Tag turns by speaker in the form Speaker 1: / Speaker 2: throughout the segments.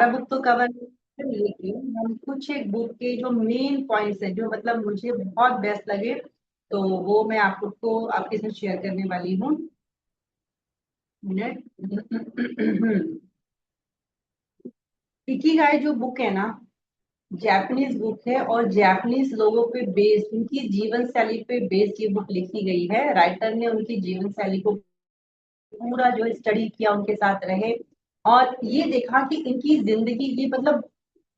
Speaker 1: सारा बुक तो कवर नहीं है, लेकिन हम कुछ एक बुक के जो मेन पॉइंट्स है जो मतलब मुझे बहुत बेस्ट लगे, तो वो मैं आपको आपके साथ शेयर करने वाली हूँ। मिनट। इकिगाई जो बुक है ना, जापानीज बुक है और जापानीज लोगों पे बेस्ड, उनकी जीवन शैली पे बेस्ड ये बुक लिखी गई है। राइटर ने उनकी जीवन शैली को पूरा जो स्टडी किया, उनके साथ रहे और ये देखा कि इनकी जिंदगी ये मतलब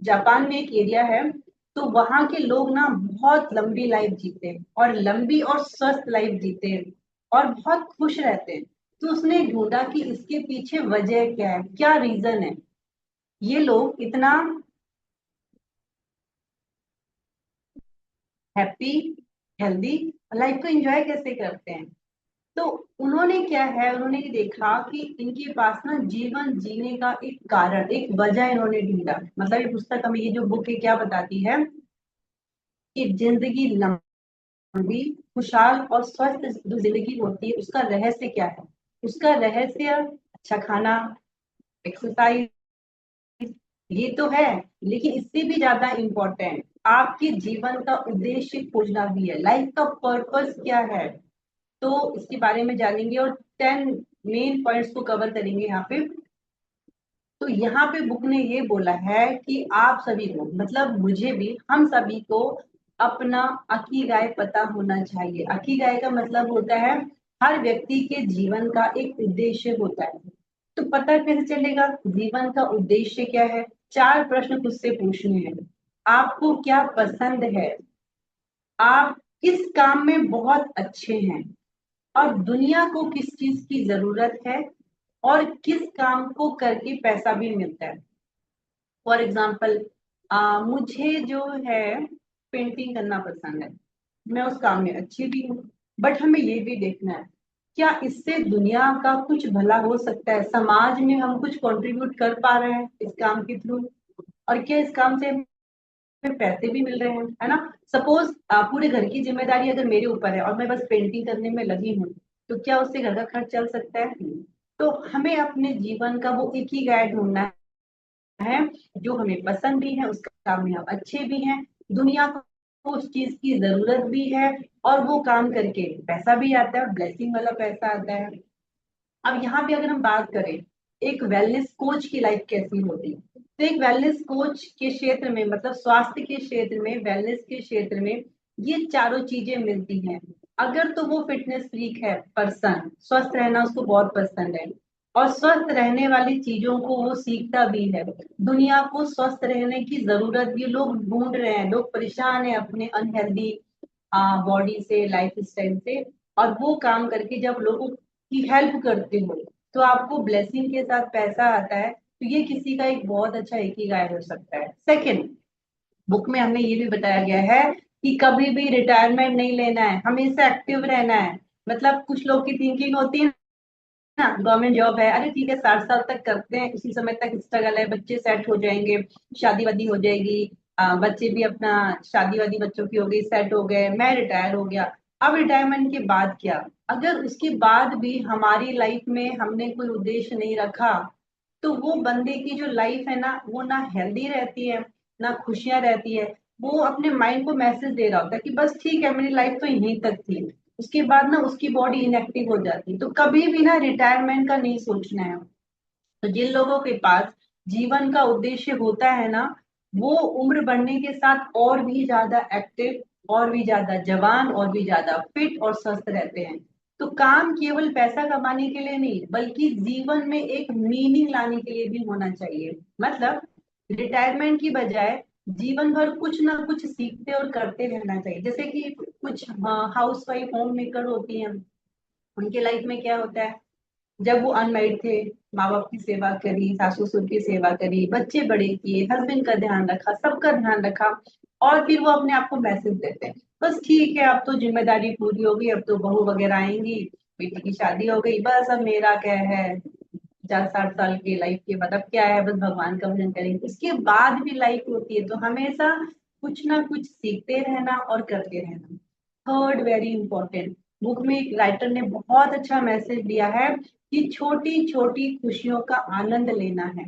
Speaker 1: जापान में एक एरिया है, तो वहां के लोग ना बहुत लंबी लाइफ जीते हैं और लंबी और स्वस्थ लाइफ जीते हैं और बहुत खुश रहते हैं। तो उसने ढूंढा कि इसके पीछे वजह क्या है, क्या रीजन है ये लोग इतना हैप्पी, हेल्दी लाइफ को एंजॉय कैसे करते हैं। तो उन्होंने क्या है, उन्होंने देखा कि इनके पास ना जीवन जीने का एक कारण, एक वजह इन्होंने ढूंढा। मतलब ये पुस्तक हमें, ये जो बुक है क्या बताती है कि जिंदगी लंबी, खुशहाल और स्वस्थ जो जिंदगी होती है उसका रहस्य क्या है। उसका रहस्य अच्छा खाना, एक्सरसाइज, ये तो है, लेकिन इससे भी ज्यादा इम्पोर्टेंट आपके जीवन का उद्देश्य खोजना भी है। लाइफ का पर्पस क्या है, तो इसके बारे में जानेंगे और 10 मेन पॉइंट्स को कवर करेंगे यहाँ पे। तो यहाँ पे बुक ने ये बोला है कि आप सभी को, मतलब मुझे भी, हम सभी को अपना अकीगाय पता होना चाहिए। अकीगाय का मतलब होता है हर व्यक्ति के जीवन का एक उद्देश्य होता है। तो पता कैसे चलेगा जीवन का उद्देश्य क्या है? 4 प्रश्न खुद से पूछने हैं। आपको क्या पसंद है? आप किस काम में बहुत अच्छे हैं? और दुनिया को किस चीज की जरूरत है? और किस काम को करके पैसा भी मिलता है। फॉर एग्जाम्पल, मुझे जो है पेंटिंग करना पसंद है, मैं उस काम में अच्छी भी हूँ, बट हमें ये भी देखना है क्या इससे दुनिया का कुछ भला हो सकता है, समाज में हम कुछ कंट्रीब्यूट कर पा रहे हैं इस काम के थ्रू, और क्या इस काम से हमें पैसे भी मिल रहे हैं, है ना। सपोज पूरे घर की जिम्मेदारी अगर मेरे ऊपर है और मैं बस पेंटिंग करने में लगी हूँ, तो क्या उससे घर का खर्च चल सकता है? तो हमें अपने जीवन का वो एक ही गाइड ढूंढना है जो हमें पसंद भी है, उस काम में हम अच्छे भी हैं, दुनिया को उस चीज की जरूरत भी है, और वो काम करके पैसा भी आता है, ब्लेसिंग वाला पैसा आता है। अब यहाँ पे अगर हम बात करें एक वेलनेस कोच की लाइफ कैसी होती है, तो एक वेलनेस कोच के क्षेत्र में, मतलब स्वास्थ्य के क्षेत्र में, वेलनेस के क्षेत्र में ये चारों चीजें मिलती हैं। अगर तो वो फिटनेस फ्रीक है पर्सन, स्वस्थ रहना उसको बहुत पसंद है और स्वस्थ रहने वाली चीजों को वो सीखता भी है। दुनिया को स्वस्थ रहने की जरूरत भी लोग ढूंढ रहे हैं, लोग परेशान है अपने अनहेल्दी बॉडी से, लाइफ स्टाइल से, और वो काम करके जब लोगों की हेल्प करते हो तो आपको ब्लेसिंग के साथ पैसा आता है, तो ये किसी का एक बहुत अच्छा इकिगाई हो सकता है। सेकंड, बुक में हमें ये भी बताया गया है कि कभी भी रिटायरमेंट नहीं लेना है, हमेशा एक्टिव रहना है। मतलब कुछ लोग की थिंकिंग होती है ना, गवर्नमेंट जॉब है, अरे ठीक है 60 साल तक करते हैं, उसी समय तक स्ट्रगल है, बच्चे सेट हो जाएंगे, शादी वादी हो जाएगी, बच्चे भी अपना, शादी वादी बच्चों की हो गई, सेट हो गए, मैं रिटायर हो गया। अब रिटायरमेंट के बाद क्या? अगर उसके बाद भी हमारी लाइफ में हमने कोई उद्देश्य नहीं रखा, तो वो बंदे की जो लाइफ है ना, वो ना हेल्दी रहती है, ना खुशियां रहती है। वो अपने माइंड को मैसेज दे रहा होता है कि बस ठीक है, मेरी लाइफ तो यहीं तक थी, उसके बाद ना उसकी बॉडी इनएक्टिव हो जाती है। तो कभी भी ना रिटायरमेंट का नहीं सोचना है। तो जिन लोगों के पास जीवन का उद्देश्य होता है ना, वो उम्र बढ़ने के साथ और भी ज्यादा एक्टिव, और भी ज्यादा जवान, और भी ज्यादा फिट और स्वस्थ रहते हैं। तो काम केवल पैसा कमाने के लिए नहीं, बल्कि जीवन में एक मीनिंग लाने के लिए भी होना चाहिए। मतलब रिटायरमेंट की बजाय जीवन भर कुछ ना कुछ सीखते और करते रहना चाहिए। जैसे कि कुछ हाउस वाइफ, होम मेकर होती हैं, उनके लाइफ में क्या होता है, जब वो अनमैरिड थे, माँ बाप की सेवा करी, सासू ससुर की सेवा करी, बच्चे बड़े किए, हस्बैंड का ध्यान रखा, सबका ध्यान रखा, और फिर वो अपने आप को मैसेज देते हैं बस ठीक है, अब तो जिम्मेदारी पूरी होगी, अब तो बहू वगैरह आएंगी, बेटी की शादी हो गई, बस अब मेरा क्या है, 50-60 साल की लाइफ के बाद अब क्या है, बस भगवान का भजन करेंगे। उसके बाद भी लाइफ होती है, तो हमेशा कुछ ना कुछ सीखते रहना और करते रहना। थर्ड, वेरी इंपॉर्टेंट, बुक में एक राइटर ने बहुत अच्छा मैसेज दिया है कि छोटी छोटी खुशियों का आनंद लेना है।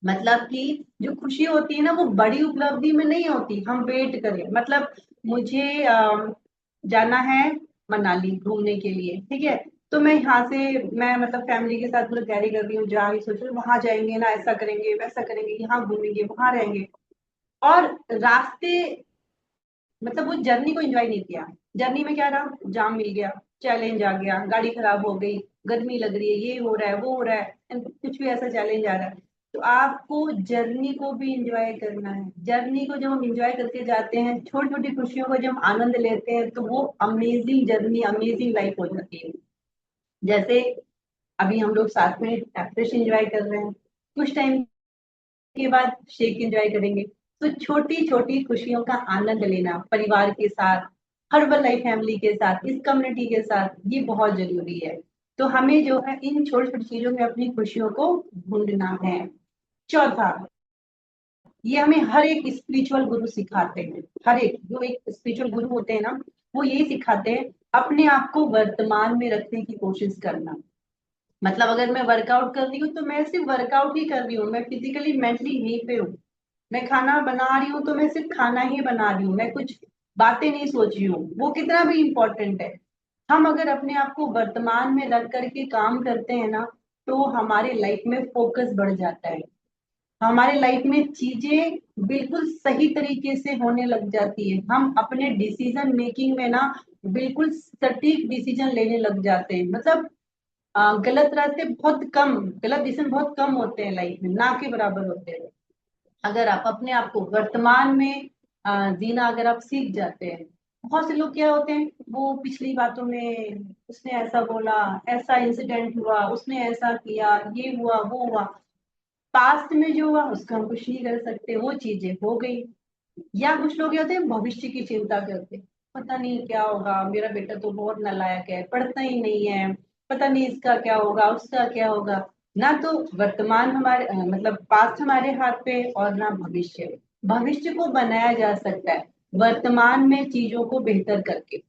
Speaker 1: मतलब कि जो खुशी होती है ना वो बड़ी उपलब्धि में नहीं होती, हम वेट करें। मतलब मुझे जाना है मनाली घूमने के लिए, ठीक है, तो मैं यहाँ से, मैं मतलब फैमिली के साथ पूरी तैयारी कर रही हूँ, जा रही सोच रही हूँ वहां जाएंगे ना, ऐसा करेंगे वैसा करेंगे, यहाँ घूमेंगे वहां रहेंगे, और रास्ते, मतलब वो जर्नी को एंजॉय नहीं किया। जर्नी में क्या रहा, जाम मिल गया, चैलेंज आ गया, गाड़ी खराब हो गई, गर्मी लग रही है, ये हो रहा है वो हो रहा है, कुछ भी ऐसा चैलेंज आ रहा है। तो आपको जर्नी को भी एंजॉय करना है। जर्नी को जब हम एंजॉय करके जाते हैं, छोटी छोटी खुशियों को जब हम आनंद लेते हैं, तो वो अमेजिंग जर्नी, अमेजिंग लाइफ हो जाती है। जैसे अभी हम लोग साथ में फ्रेश एंजॉय कर रहे हैं, कुछ टाइम के बाद शेक एंजॉय करेंगे। तो छोटी छोटी खुशियों का आनंद लेना परिवार के साथ, हर्बल लाइफ फैमिली के साथ, इस कम्युनिटी के साथ, ये बहुत जरूरी है। तो हमें जो है इन छोटी छोटी चीजों में अपनी खुशियों को ढूंढना है। चौथा, ये हमें हर एक स्पिरिचुअल गुरु सिखाते हैं। हर एक जो एक स्पिरिचुअल गुरु होते हैं ना, वो यही सिखाते हैं, अपने आप को वर्तमान में रखने की कोशिश करना। मतलब अगर मैं वर्कआउट कर रही हूँ तो मैं सिर्फ वर्कआउट ही कर रही हूँ, मैं फिजिकली मेंटली यहीं पे हूँ। मैं खाना बना रही हूँ तो मैं सिर्फ खाना ही बना रही हूँ, मैं कुछ बातें नहीं सोच रही हूँ, वो कितना भी इम्पोर्टेंट है। हम अगर अपने आप को वर्तमान में रख करके काम करते हैं ना, तो हमारे लाइफ में फोकस बढ़ जाता है। हमारे लाइफ में चीजें बिल्कुल सही तरीके से होने लग जाती है। हम अपने डिसीजन मेकिंग में ना बिल्कुल सटीक डिसीजन लेने लग जाते हैं। मतलब गलत रास्ते बहुत कम, गलत डिसीजन बहुत कम होते हैं लाइफ में, ना के बराबर होते हैं। अगर आप अपने आप को वर्तमान में जीना अगर आप सीख जाते हैं। बहुत से लोग क्या होते हैं, वो पिछली बातों में, उसने ऐसा बोला, ऐसा इंसिडेंट हुआ, उसने ऐसा किया, ये हुआ वो हुआ, पास्ट में जो हुआ उसका हम कुछ नहीं कर सकते, वो चीजें हो गई। या कुछ लोग क्या होते हैं, भविष्य की चिंता करते हैं, पता नहीं क्या होगा, मेरा बेटा तो बहुत नालायक है, पढ़ता ही नहीं है, पता नहीं इसका क्या होगा उसका क्या होगा। ना तो वर्तमान हमारे मतलब पास्ट हमारे हाथ पे, और ना भविष्य। भविष्य को बनाया जा सकता है वर्तमान में चीजों को बेहतर करके।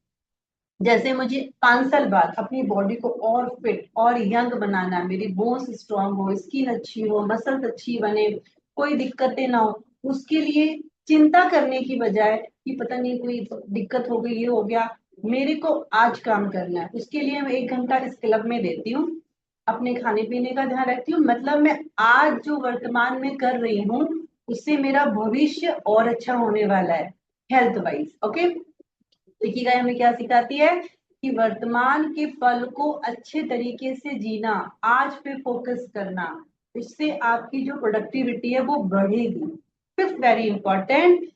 Speaker 1: जैसे मुझे 5 साल बाद अपनी बॉडी को और फिट और यंग बनाना है, मेरी बोन्स स्ट्रांग हो, स्किन अच्छी हो, मसल्स अच्छी बने, कोई दिक्कतें ना हो, उसके लिए चिंता करने की बजाय कि पता नहीं कोई दिक्कत हो गई, ये हो गया, मेरे को आज काम करना है, उसके लिए मैं 1 घंटा इस क्लब में देती हूँ, अपने खाने पीने का ध्यान रखती हूँ। मतलब मैं आज जो वर्तमान में कर रही हूँ, उससे मेरा भविष्य और अच्छा होने वाला है, हेल्थ वाइज। ओके, इकिगाई हमें क्या सिखाती है कि वर्तमान के पल को अच्छे तरीके से जीना, आज पे फोकस करना, इससे आपकी जो प्रोडक्टिविटी है वो बढ़ेगी। फिफ्थ वेरी इंपॉर्टेंट,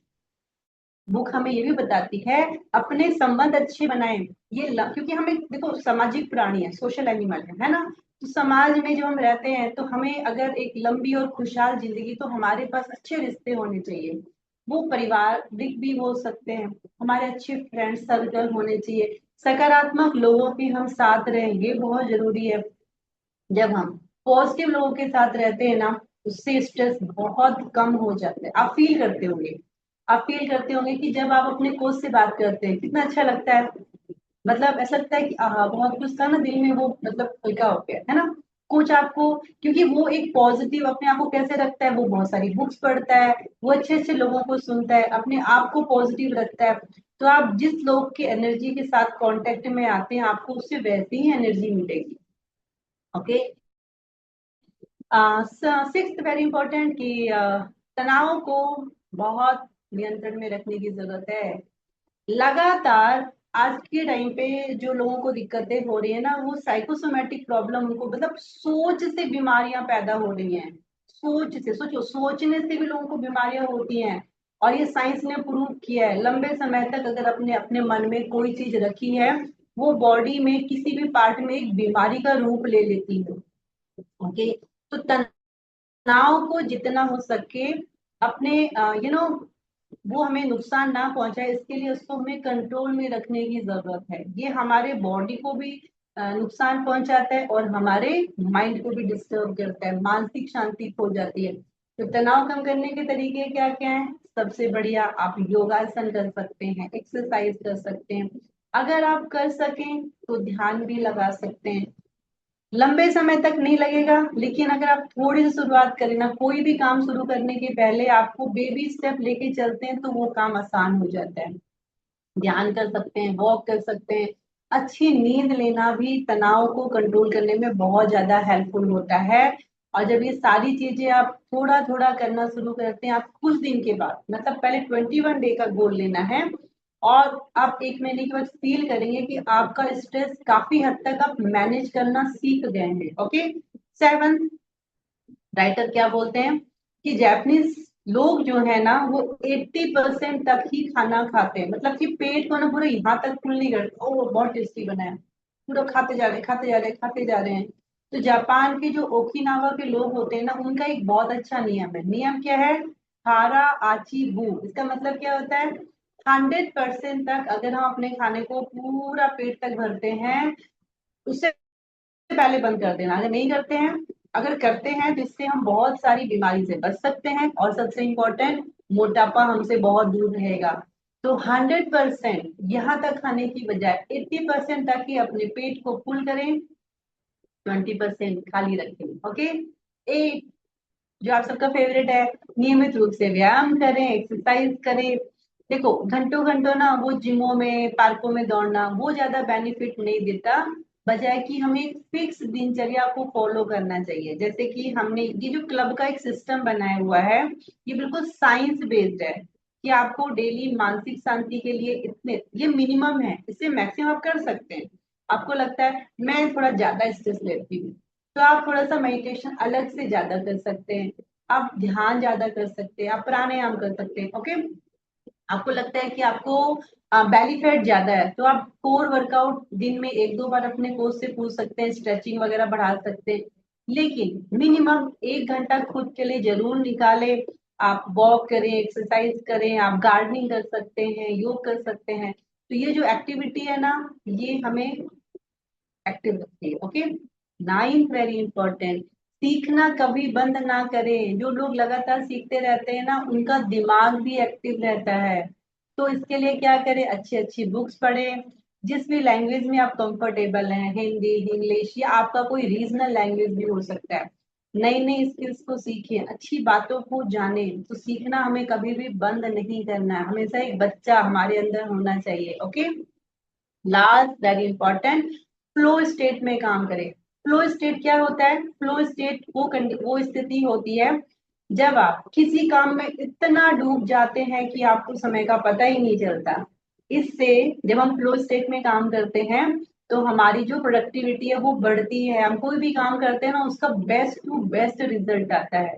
Speaker 1: बुक हमें ये भी बताती है अपने संबंध अच्छे बनाएं। क्योंकि हमें देखो सामाजिक प्राणी है, सोशल एनिमल है ना। तो समाज में जब हम रहते हैं तो हमें अगर एक लंबी और खुशहाल जिंदगी, तो हमारे पास अच्छे रिश्ते होने चाहिए। वो पारिवारिक भी हो सकते हैं, हमारे अच्छे फ्रेंड सर्कल होने चाहिए, सकारात्मक लोगों के हम साथ रहें, ये बहुत जरूरी है। जब हम पॉजिटिव लोगों के साथ रहते हैं ना, उससे स्ट्रेस बहुत कम हो जाता है। आप फील करते होंगे, आप फील करते होंगे कि जब आप अपने कोच से बात करते हैं कितना अच्छा लगता है। मतलब ऐसा लगता है कि बहुत कुछ था ना दिल में, वो मतलब हल्का हो गया है ना। कोच आपको, क्योंकि वो एक पॉजिटिव अपने आप को कैसे रखता है, वो बहुत सारी बुक्स पढ़ता है, वो अच्छे अच्छे लोगों को सुनता है, अपने आप को पॉजिटिव रखता है। तो आप जिस लोग की एनर्जी के साथ कांटेक्ट में आते हैं, आपको उससे वैसी ही एनर्जी मिलेगी। ओके, सिक्स्थ वेरी इंपॉर्टेंट कि तनाव को बहुत नियंत्रण में रखने की जरूरत है। लगातार आज के टाइम पे जो लोगों को दिक्कतें हो रही है ना, वो साइकोसोमेटिक प्रॉब्लम, उनको मतलब सोच से बीमारियां पैदा हो रही हैं। सोच से, सोचो, सोचने से भी लोगों को बीमारियां होती हैं। और ये साइंस ने प्रूव किया है, लंबे समय तक अगर अपने अपने मन में कोई चीज रखी है, वो बॉडी में किसी भी पार्ट में एक बीमारी का रूप ले लेती है। ओके, तो तनाव को जितना हो सके अपने वो हमें नुकसान ना पहुंचाए, इसके लिए उसको हमें कंट्रोल में रखने की जरूरत है। ये हमारे बॉडी को भी नुकसान पहुंचाता है और हमारे माइंड को भी डिस्टर्ब करता है, मानसिक शांति खो जाती है। तो तनाव कम करने के तरीके क्या क्या हैं? सबसे बढ़िया, आप योगासन कर सकते हैं, एक्सरसाइज कर सकते हैं, अगर आप कर सकें तो ध्यान भी लगा सकते हैं। लंबे समय तक नहीं लगेगा, लेकिन अगर आप थोड़ी सी शुरुआत करें ना, कोई भी काम शुरू करने के पहले आपको बेबी स्टेप लेके चलते हैं तो वो काम आसान हो जाता है। ध्यान कर सकते हैं, वॉक कर सकते हैं। अच्छी नींद लेना भी तनाव को कंट्रोल करने में बहुत ज्यादा हेल्पफुल होता है। और जब ये सारी चीजें आप थोड़ा थोड़ा करना शुरू करते हैं, आप कुछ दिन के बाद, मतलब पहले 21 डे का गोल लेना है, और आप 1 महीने के बाद फील करेंगे कि आपका स्ट्रेस काफी हद तक आप मैनेज करना सीख गए हैं। ओके। 7, राइटर क्या बोलते हैं कि जापानीज लोग जो है ना वो 80% तक ही खाना खाते हैं, मतलब कि पेट को ना पूरा यहाँ तक फुल नहीं करते, ओ बहुत टेस्टी बना है, पूरा खाते जा रहे हैं, खाते जा रहे हैं, खाते जा रहे हैं। तो जापान के जो ओकिनावा के लोग होते हैं ना, उनका एक बहुत अच्छा नियम है। नियम क्या है? हारा आची बू। इसका मतलब क्या होता है? 100% तक अगर हम अपने खाने को पूरा पेट तक भरते हैं, उससे पहले बंद कर देना। अगर नहीं करते हैं, अगर करते हैं तो इससे हम बहुत सारी बीमारी से बच सकते हैं, और सबसे इम्पोर्टेंट, मोटापा हमसे बहुत दूर रहेगा। तो 100% यहाँ तक खाने की बजाय 80% तक ही अपने पेट को फुल करें, 20% खाली रखें। ओके। 8, जो आप सबका फेवरेट है, नियमित रूप से व्यायाम करें, एक्सरसाइज करें। देखो, घंटों घंटों ना वो जिमों में, पार्कों में दौड़ना वो ज्यादा बेनिफिट नहीं देता, बजाय कि हमें एक फिक्स दिनचर्या को फॉलो करना चाहिए। जैसे कि हमने ये जो क्लब का एक सिस्टम बनाया हुआ है, ये बिल्कुल साइंस बेस्ड है कि आपको डेली मानसिक शांति के लिए इतने, ये मिनिमम है, इससे मैक्सिमम आप कर सकते हैं। आपको लगता है मैं थोड़ा ज्यादा स्ट्रेस लेती हूँ, तो आप थोड़ा सा मेडिटेशन अलग से ज्यादा कर सकते हैं, आप ध्यान ज्यादा कर सकते हैं, आप प्राणायाम कर सकते हैं। ओके। आपको लगता है कि आपको बेली फैट ज्यादा है, तो आप कोर वर्कआउट दिन में 1-2 बार अपने कोच से पूछ सकते हैं, स्ट्रेचिंग वगैरह बढ़ा सकते हैं। लेकिन मिनिमम 1 घंटा खुद के लिए जरूर निकालें। आप वॉक करें, एक्सरसाइज करें, आप गार्डनिंग कर सकते हैं, योग कर सकते हैं। तो ये जो एक्टिविटी है ना, ये हमें एक्टिव रखती है। ओके। 9, वेरी इंपॉर्टेंट, सीखना कभी बंद ना करें। जो लोग लगातार सीखते रहते हैं ना, उनका दिमाग भी एक्टिव रहता है। तो इसके लिए क्या करें? अच्छी अच्छी बुक्स पढ़ें, जिस भी लैंग्वेज में आप कंफर्टेबल हैं, हिंदी, इंग्लिश, या आपका कोई रीजनल लैंग्वेज भी हो सकता है। नई नई स्किल्स को सीखें, अच्छी बातों को जानें। तो सीखना हमें कभी भी बंद नहीं करना है, हमेशा एक बच्चा हमारे अंदर होना चाहिए। Okay. Last, very important, flow state में काम करें। फ्लो स्टेट क्या होता है? फ्लो स्टेट वो स्थिति होती है जब आप किसी काम में इतना डूब जाते हैं कि आपको समय का पता ही नहीं चलता। इससे जब हम फ्लो स्टेट में काम करते हैं, तो हमारी जो प्रोडक्टिविटी है वो बढ़ती है। हम कोई भी काम करते हैं ना, उसका बेस्ट टू बेस्ट रिजल्ट आता है।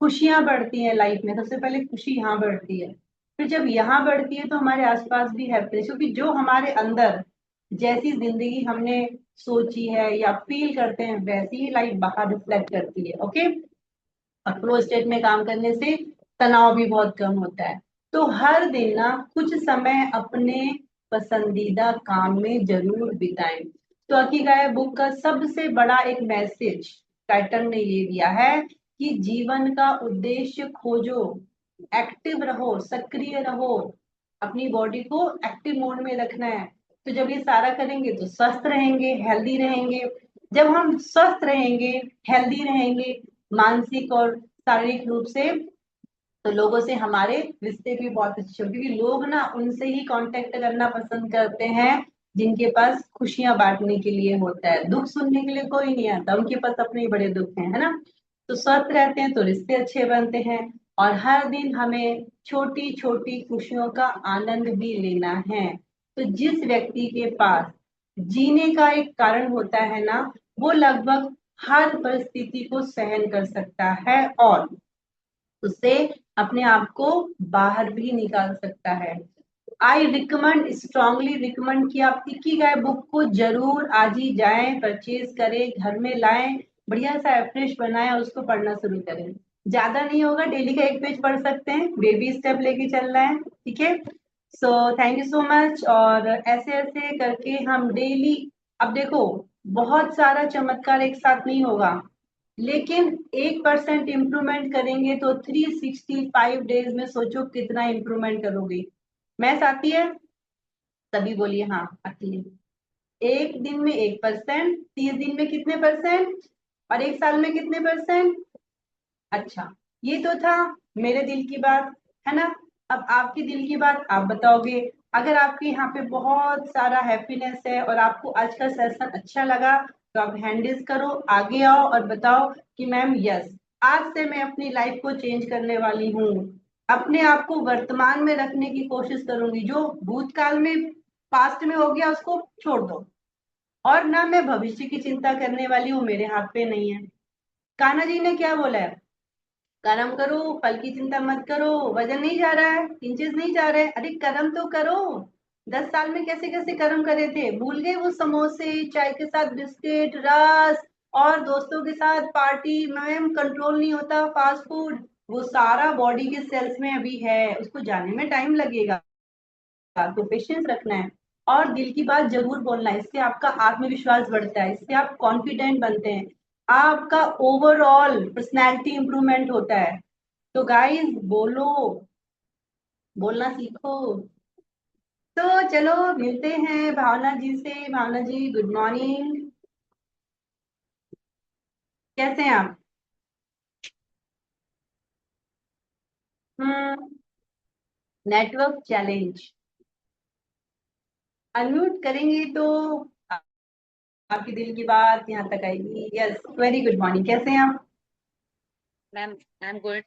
Speaker 1: खुशियां बढ़ती हैं लाइफ में, सबसे पहले खुशी यहाँ बढ़ती है। फिर जब यहाँ बढ़ती है तो हमारे आसपास भी हैप्पीनेस, क्योंकि जो हमारे अंदर जैसी जिंदगी हमने सोची है या फील करते हैं, वैसी ही लाइफ बाहर रिफ्लेक्ट करती है। ओके। और फ्लो स्टेट में काम करने से तनाव भी बहुत कम होता है। तो हर दिन ना कुछ समय अपने पसंदीदा काम में जरूर बिताएं। तो अकीगाय बुक का सबसे बड़ा एक मैसेज राइटर ने ये दिया है कि जीवन का उद्देश्य खोजो, एक्टिव रहो, सक्रिय रहो, अपनी बॉडी को एक्टिव मोड में रखना है। तो जब ये सारा करेंगे तो स्वस्थ रहेंगे, हेल्दी रहेंगे। जब हम स्वस्थ रहेंगे, हेल्दी रहेंगे, मानसिक और शारीरिक रूप से, तो लोगों से हमारे रिश्ते भी बहुत अच्छे होंगे, क्योंकि लोग ना उनसे ही कांटेक्ट करना पसंद करते हैं जिनके पास खुशियां बांटने के लिए होता है। दुख सुनने के लिए कोई नहीं आता, उनके पास अपने ही बड़े दुख हैं, है ना। तो स्वस्थ रहते हैं तो रिश्ते अच्छे बनते हैं। और हर दिन हमें छोटी छोटी खुशियों का आनंद भी लेना है। तो जिस व्यक्ति के पास जीने का एक कारण होता है ना, वो लगभग हर परिस्थिति को सहन कर सकता है, और उससे अपने आप को बाहर भी निकाल सकता है। आई रिकमेंड, स्ट्रांगली रिकमेंड, कि आप इकिगाई बुक को जरूर आज ही जाएं, परचेज करें, घर में लाएं, बढ़िया सा एफ्रेश बनाएं और उसको पढ़ना शुरू करें। ज्यादा नहीं होगा, डेली का 1 पेज पढ़ सकते हैं, बेबी स्टेप लेके चल रहा है। ठीक है। So thank you so much. और ऐसे ऐसे करके हम डेली, अब देखो, बहुत सारा चमत्कार एक साथ नहीं होगा, लेकिन 1% इम्प्रूवमेंट करेंगे तो 365 डेज में सोचो कितना इम्प्रूवमेंट करोगे। मैथ्स आती है? तभी बोलिए हाँ आती है। एक दिन में 1%, 30 दिन में कितने परसेंट, और एक साल में कितने परसेंट। अच्छा, ये तो था मेरे दिल की बात, है ना। अब आपकी दिल की बात आप बताओगे। अगर आपके यहाँ पे बहुत सारा हैप्पीनेस है और आपको आज का सेशन अच्छा लगा, तो आप हैंडल्स करो, आगे आओ और बताओ कि मैम यस, आज से मैं अपनी लाइफ को चेंज करने वाली हूँ, अपने आप को वर्तमान में रखने की कोशिश करूंगी, जो भूतकाल में पास्ट में हो गया उसको छोड़ दो, और ना मैं भविष्य की चिंता करने वाली हूँ, मेरे हाथ पे नहीं है। कान्हा जी ने क्या बोला है, कर्म करो, फल की चिंता मत करो। वजन नहीं जा रहा है, इंचेस नहीं जा रहे, अरे कर्म तो करो। 10 साल में कैसे कैसे कर्म करे थे, भूल गए वो समोसे, चाय के साथ बिस्किट, रस, और दोस्तों के साथ पार्टी, मैम कंट्रोल नहीं होता फास्ट फूड, वो सारा बॉडी के सेल्स में अभी है, उसको जाने में टाइम लगेगा, तो पेशेंस रखना है। और दिल की बात जरूर बोलना है, इससे आपका आत्मविश्वास बढ़ता है, इससे आप कॉन्फिडेंट बनते हैं, आपका ओवरऑल पर्सनैलिटी इंप्रूवमेंट होता है। तो गाइस बोलो, बोलना सीखो। तो चलो मिलते हैं भावना जी से। भावना जी गुड मॉर्निंग, कैसे हैं आप। हम्म, नेटवर्क चैलेंज, अनम्यूट करेंगे तो आपकी दिल की बात यहाँ तक आएगी। यस, वेरी गुड मॉर्निंग, कैसे हैं आप।
Speaker 2: Ma'am, I am good.